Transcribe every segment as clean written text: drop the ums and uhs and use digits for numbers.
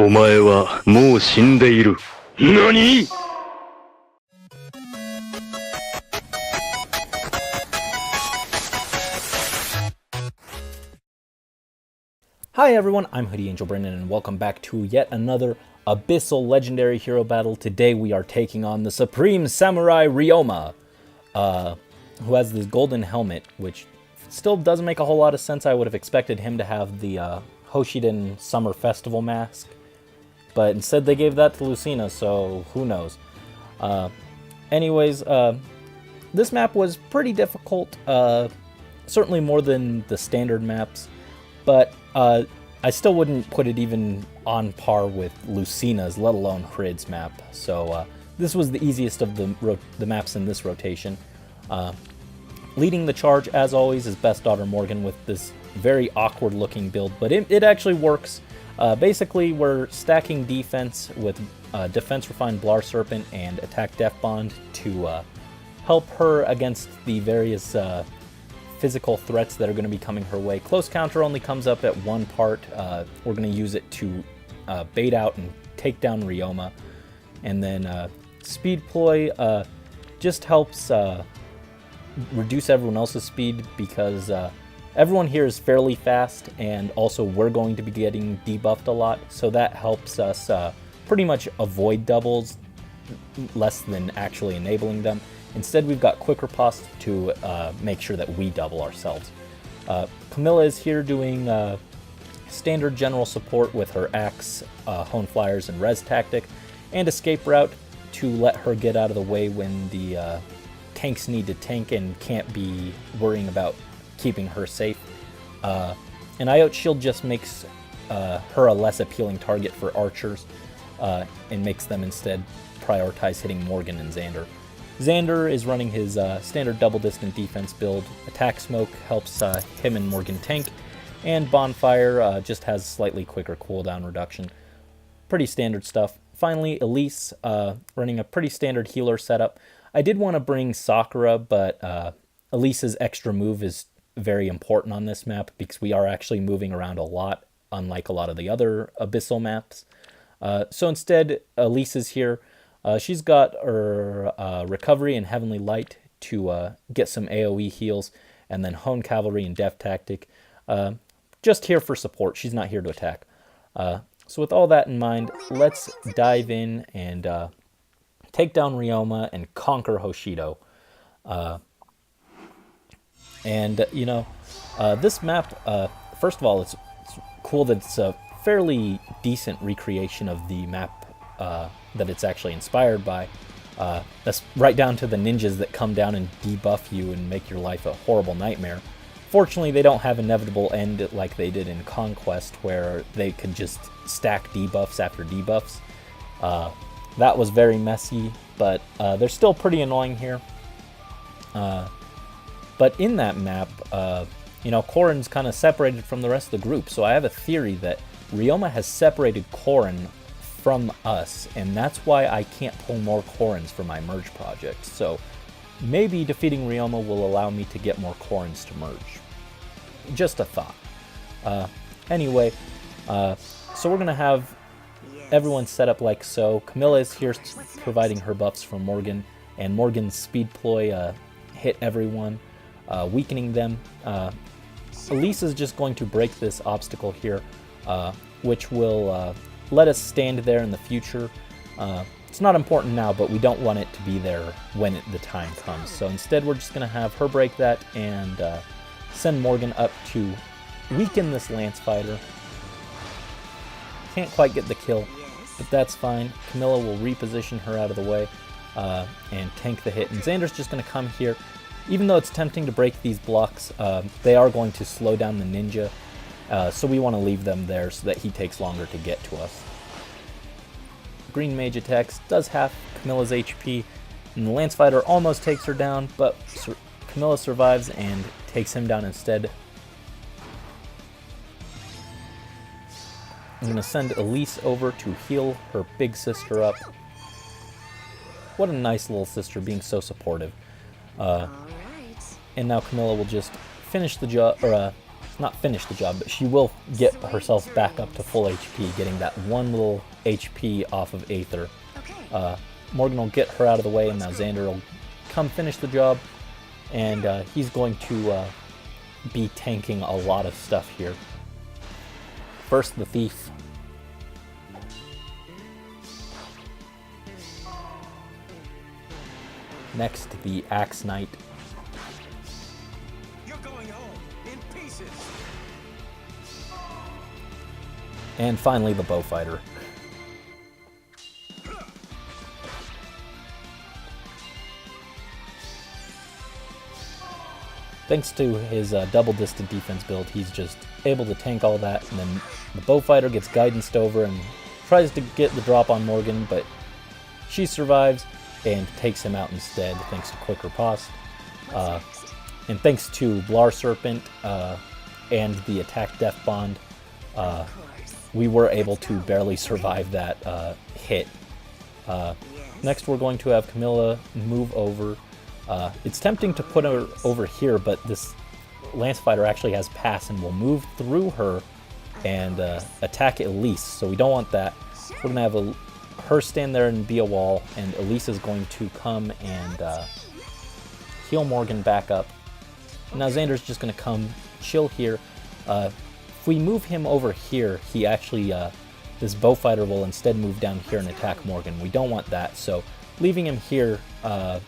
お前はもう死んでいる。何? Hi everyone, I'm Hoodie Angel Brennan and welcome back to yet another Abyssal Legendary hero battle. Today we are taking on the Supreme Samurai Ryoma, who has this golden helmet, which still doesn't make a whole lot of sense. I would have expected him to have the Hoshido Summer Festival mask, but instead they gave that to Lucina, so who knows. Anyways, this map was pretty difficult, certainly more than the standard maps, but I still wouldn't put it even on par with Lucina's, let alone Hrid's map. So this was the easiest of the maps in this rotation. Leading the charge, as always, is Best Daughter Morgan with this very awkward looking build, but it actually works. Basically, we're stacking defense with Defense Refined Blar Serpent and Attack Death Bond to help her against the various physical threats that are going to be coming her way. Close Counter only comes up at one part. We're going to use it to bait out and take down Ryoma. And then Speed Ploy just helps reduce everyone else's speed because everyone here is fairly fast, and also we're going to be getting debuffed a lot, so that helps us pretty much avoid doubles less than actually enabling them. Instead, we've got Quick Riposte to make sure that we double ourselves. Camilla is here doing standard general support with her Axe, Hone Flyers, and Res Tactic, and Escape Route to let her get out of the way when the tanks need to tank and can't be worrying about keeping her safe. And Iote Shield just makes her a less appealing target for archers and makes them instead prioritize hitting Morgan and Xander. Xander is running his standard double distant defense build. Attack Smoke helps him and Morgan tank, and Bonfire just has slightly quicker cooldown reduction. Pretty standard stuff. Finally, Elise running a pretty standard healer setup. I did want to bring Sakura, but Elise's extra move is very important on this map because we are actually moving around a lot, unlike a lot of the other Abyssal maps. So instead, Elise is here. She's got her Recovery and Heavenly Light to get some AoE heals, and then Hone Cavalry and Death Tactic. Just here for support. She's not here to attack. So with all that in mind, let's dive in and take down Ryoma and conquer Hoshido. This map, first of all, it's cool that it's a fairly decent recreation of the map that it's actually inspired by. That's right down to the ninjas that come down and debuff you and make your life a horrible nightmare. Fortunately, they don't have Inevitable End like they did in Conquest, where they could just stack debuffs after debuffs. That was very messy, but they're still pretty annoying here. But in that map, Corrin's kind of separated from the rest of the group, so I have a theory that Ryoma has separated Corrin from us, and that's why I can't pull more Corrins for my merge project. So maybe defeating Ryoma will allow me to get more Corrins to merge. Just a thought. Anyway, so we're going to have everyone set up like so. Camilla is here providing her buffs for Morgan, and Morgan's Speed Ploy hit everyone, weakening them. Elise is just going to break this obstacle here, which will let us stand there in the future. It's not important now, but we don't want it to be there when the time comes. So instead, we're just going to have her break that and send Morgan up to weaken this Lance Fighter. Can't quite get the kill, but that's fine. Camilla will reposition her out of the way and tank the hit. And Xander's just going to come here. Even though it's tempting to break these blocks, they are going to slow down the ninja. So we want to leave them there so that he takes longer to get to us. Green Mage attacks, does half Camilla's HP, and the Lance Fighter almost takes her down, but Camilla survives and takes him down instead. I'm going to send Elise over to heal her big sister up. What a nice little sister, being so supportive. And now Camilla will just finish the job, or not finish the job, but she will get herself back up to full HP, getting that one little HP off of Aether. Morgan will get her out of the way, and now Xander will come finish the job, and he's going to be tanking a lot of stuff here. First, the Thief. Next, the Axe Knight. You're going home in pieces. And finally, the Bowfighter. Thanks to his double distant defense build, he's just able to tank all that, and then the Bowfighter gets guidanced over and tries to get the drop on Morgan, but she survives and takes him out instead, thanks to quick riposte. And thanks to Blar Serpent and the attack Death Bond, we were able to barely survive that hit. Next, we're going to have Camilla move over. It's tempting to put her over here, but this Lance Fighter actually has pass and will move through her and attack Elise, so we don't want that. We're going to have her stand there and be a wall, and Elise is going to come and heal Morgan back up. Now Xander's just going to come chill here. If we move him over here, he actually, this Bowfighter will instead move down here and attack Morgan. We don't want that, so leaving him here, the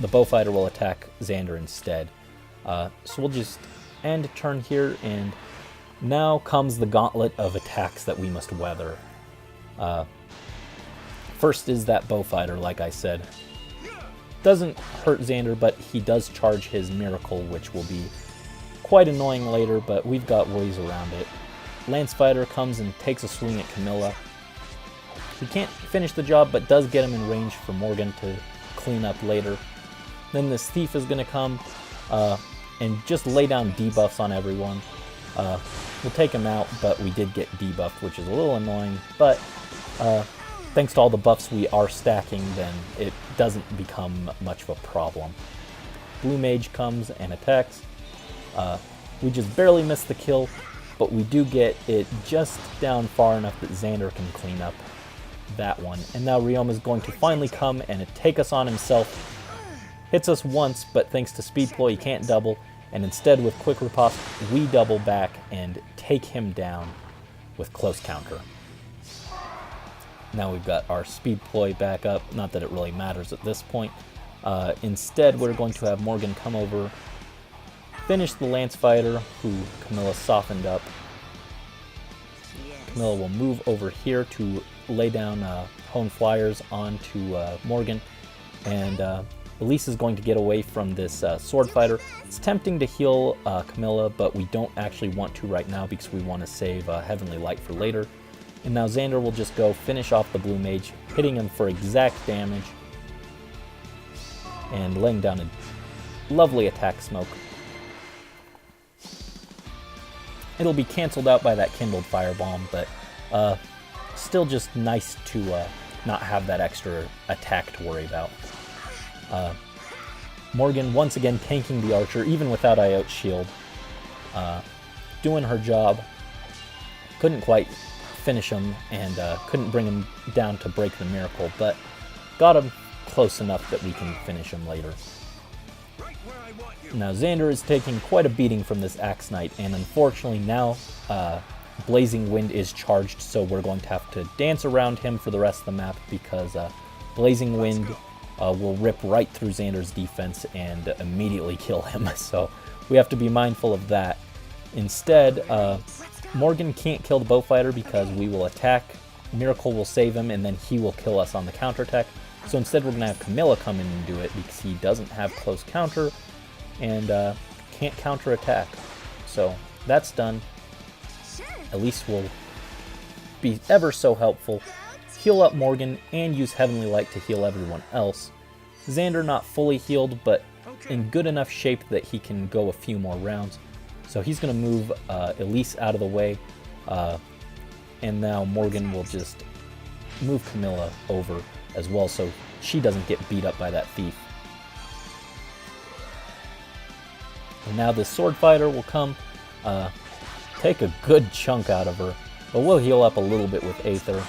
Bowfighter will attack Xander instead. So we'll just end turn here, and now comes the gauntlet of attacks that we must weather. First is that Bowfighter, like I said. Doesn't hurt Xander, but he does charge his Miracle, which will be quite annoying later, but we've got ways around it. Lance Fighter comes and takes a swing at Camilla. He can't finish the job, but does get him in range for Morgan to clean up later. Then this Thief is going to come and just lay down debuffs on everyone. We'll take him out, but we did get debuffed, which is a little annoying, but thanks to all the buffs we are stacking, then it doesn't become much of a problem. Blue Mage comes and attacks. We just barely miss the kill, but we do get it just down far enough that Xander can clean up that one. And now Ryoma is going to finally come and take us on himself. Hits us once, but thanks to Speed Ploy, he can't double, and instead with Quick Riposte, we double back and take him down with Close Counter. Now we've got our Speed Ploy back up, not that it really matters at this point. Instead, we're going to have Morgan come over, finish the Lance Fighter, who Camilla softened up. Camilla will move over here to lay down Hone Flyers onto Morgan, and Elise is going to get away from this Sword Fighter. It's tempting to heal Camilla, but we don't actually want to right now because we want to save Heavenly Light for later. And now Xander will just go finish off the Blue Mage, hitting him for exact damage, and laying down a lovely attack smoke. It'll be canceled out by that Kindled Firebomb, but still just nice to not have that extra attack to worry about. Morgan once again tanking the Archer, even without Iote's shield. Doing her job. Couldn't quite finish him, and couldn't bring him down to break the Miracle, but got him close enough that we can finish him later. Now Xander is taking quite a beating from this Axe Knight, and unfortunately now Blazing Wind is charged, so we're going to have to dance around him for the rest of the map because Blazing Wind will rip right through Xander's defense and immediately kill him, so we have to be mindful of that. Instead, Morgan can't kill the Bowfighter because we will attack, Miracle will save him, and then he will kill us on the counterattack. So instead we're going to have Camilla come in and do it because he doesn't have close counter and can't counterattack. So that's done. Elise will be ever so helpful, heal up Morgan, and use Heavenly Light to heal everyone else. Xander not fully healed, but in good enough shape that he can go a few more rounds. So he's going to move Elise out of the way, and now Morgan will just move Camilla over as well so she doesn't get beat up by that Thief. And now this Sword Fighter will come, take a good chunk out of her, but we'll heal up a little bit with Aether.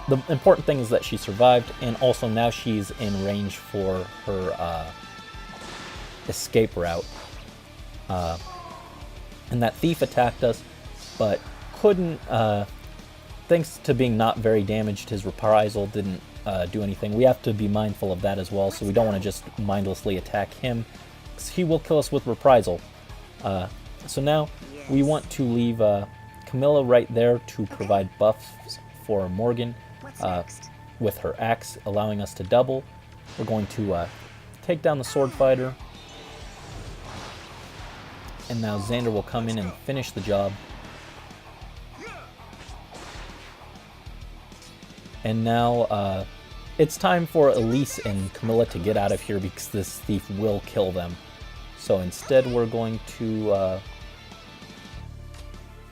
The important thing is that she survived, and also now she's in range for her escape route. And that thief attacked us, but couldn't, thanks to being not very damaged, his reprisal didn't do anything. We have to be mindful of that as well, so we don't want to just mindlessly attack him, because he will kill us with reprisal. So now we want to leave Camilla right there to provide buffs for Morgan with her axe, allowing us to double. We're going to take down the sword fighter, and now Xander will come in and finish the job. And now it's time for Elise and Camilla to get out of here because this thief will kill them. So instead we're going to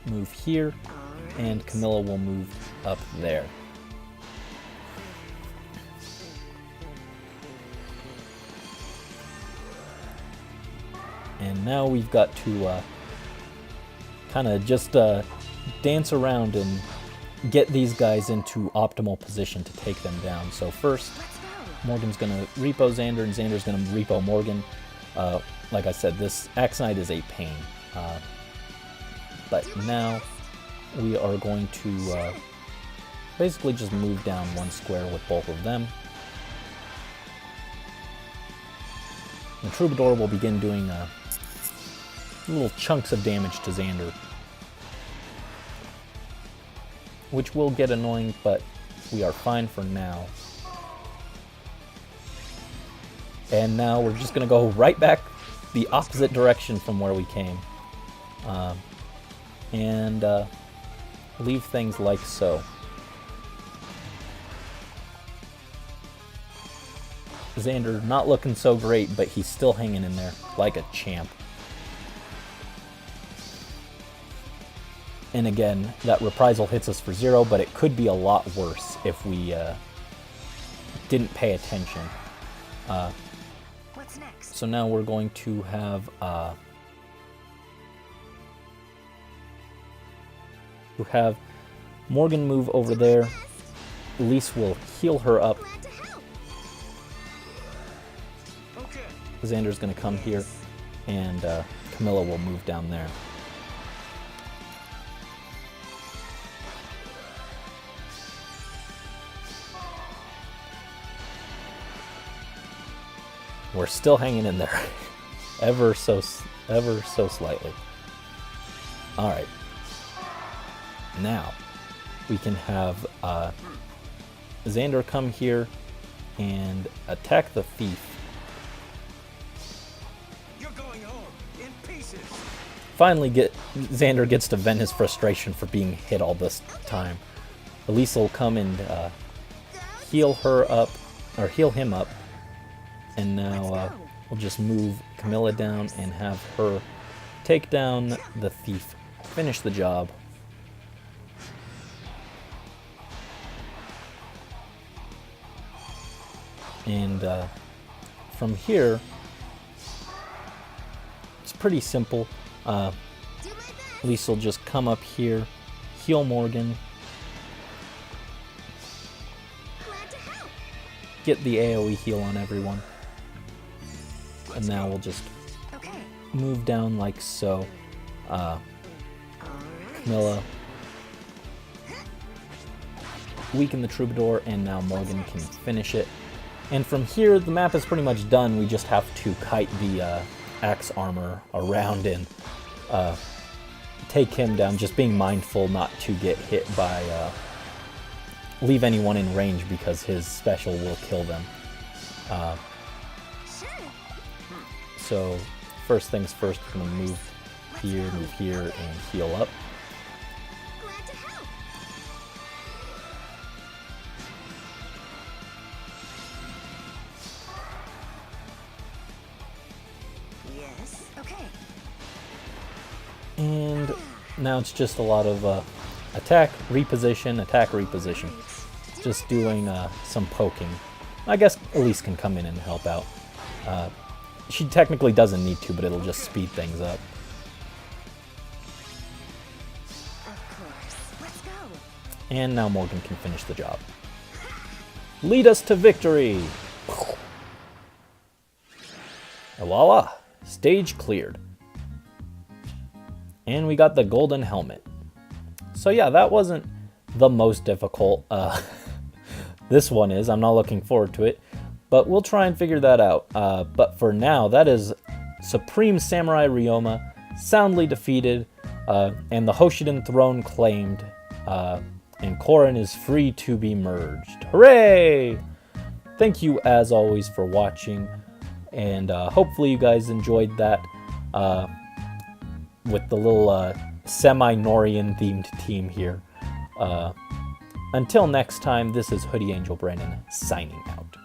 move here, and Camilla will move up there. And now we've got to kind of just dance around and get these guys into optimal position to take them down. So first, Morgan's going to repo Xander, and Xander's going to repo Morgan. Like I said, this Axe Knight is a pain. But now we are going to basically just move down one square with both of them. The Troubadour will begin doing little chunks of damage to Xander, which will get annoying, but we are fine for now. And now we're just going to go right back the opposite direction from where we came. And leave things like so. Xander not looking so great, but he's still hanging in there like a champ. And again, that reprisal hits us for 0, but it could be a lot worse if we didn't pay attention. What's next? So now we're going to have Morgan move over there. Elise will heal her up. Okay. Xander's going to come here, and Camilla will move down there. We're still hanging in there, ever so slightly. All right. Now we can have Xander come here and attack the thief. You're going home in pieces. Finally, Xander gets to vent his frustration for being hit all this time. Elise will come and heal him up. And now we'll just move Camilla down and have her take down the thief. Finish the job. And from here, it's pretty simple. Elise will just come up here, heal Morgan, get the AoE heal on everyone. And now we'll just move down like so. Camilla, weaken the Troubadour, and now Morgan can finish it. And from here, the map is pretty much done. We just have to kite the axe armor around and take him down, just being mindful not to get hit by, leave anyone in range because his special will kill them. So, first things first, we're going to move here, and heal up. Glad to help. Yes. Okay. And now it's just a lot of attack, reposition. Just doing some poking. I guess Elise can come in and help out. She technically doesn't need to, but it'll just speed things up. And now Morgan can finish the job. Lead us to victory! And voila! Stage cleared. And we got the golden helmet. So yeah, that wasn't the most difficult. This one is. I'm not looking forward to it. But we'll try and figure that out. But for now, that is Supreme Samurai Ryoma, soundly defeated, and the Hoshidan throne claimed, and Corrin is free to be merged. Hooray! Thank you, as always, for watching, and hopefully you guys enjoyed that with the little semi-Norian themed team here. Until next time, this is Hoodie Angel Brandon signing out.